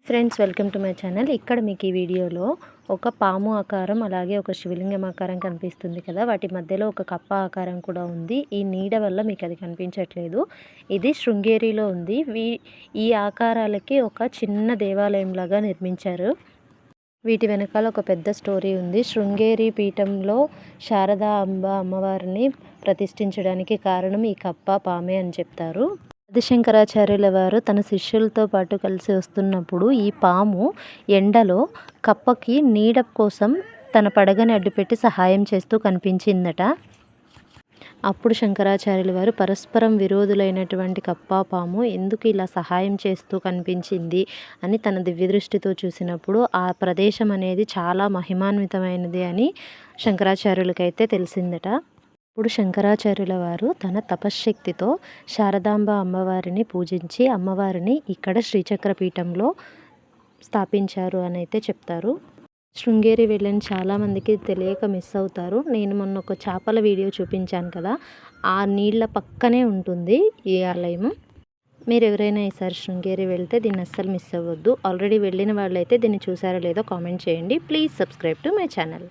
Friends, welcome to my channel. ఇక్కడ మీకు ఈ వీడియోలో ఒక పాము ఆకారం అలాగే ఒక శివలింగం ఆకారం కనిపిస్తుంది కదా, వాటి మధ్యలో ఒక కప్ప ఆకారం కూడా ఉంది. ఈ నీడ వల్ల మీకు అది కనిపించట్లేదు. ఇది శృంగేరిలో ఉంది. ఈ ఆకారాలకి ఒక చిన్న దేవాలయం లాగా నిర్మించారు. వీటి వెనకాల ఒక పెద్ద స్టోరీ ఉంది. శృంగేరి పీఠంలో శారదా అమ్మవారిని ప్రతిష్ఠించడానికి కారణం ఈ కప్ప పామే అని చెప్తారు. ఆదిశంకరాచార్యుల వారు తన శిష్యులతో పాటు కలిసి వస్తున్నప్పుడు ఈ పాము ఎండలో కప్పకి నీడ కోసం తన పడగని అడ్డుపెట్టి సహాయం చేస్తూ కనిపించిందట. అప్పుడు శంకరాచార్యుల వారు పరస్పరం విరోధులైనటువంటి కప్ప పాము ఎందుకు ఇలా సహాయం చేస్తూ కనిపించింది అని తన దివ్య దృష్టితో చూసినప్పుడు ఆ ప్రదేశం అనేది చాలా మహిమాన్వితమైనది అని శంకరాచార్యులకైతే తెలిసిందట. ఇప్పుడు శంకరాచార్యుల వారు తన తపశ్శక్తితో శారదాంబ అమ్మవారిని పూజించి అమ్మవారిని ఇక్కడ శ్రీచక్ర పీఠంలో స్థాపించారు అని అయితే చెప్తారు. శృంగేరి వెళ్ళని చాలామందికి తెలియక మిస్ అవుతారు. నేను మొన్న ఒక చేపల వీడియో చూపించాను కదా, ఆ నీళ్ళ పక్కనే ఉంటుంది ఈ ఆలయం. మీరు ఎవరైనా ఈసారి శృంగేరి వెళ్తే దీన్ని అస్సలు మిస్ అవ్వద్దు. ఆల్రెడీ వెళ్ళిన వాళ్ళైతే దీన్ని చూసారో లేదో కామెంట్ చేయండి. Please subscribe to my channel.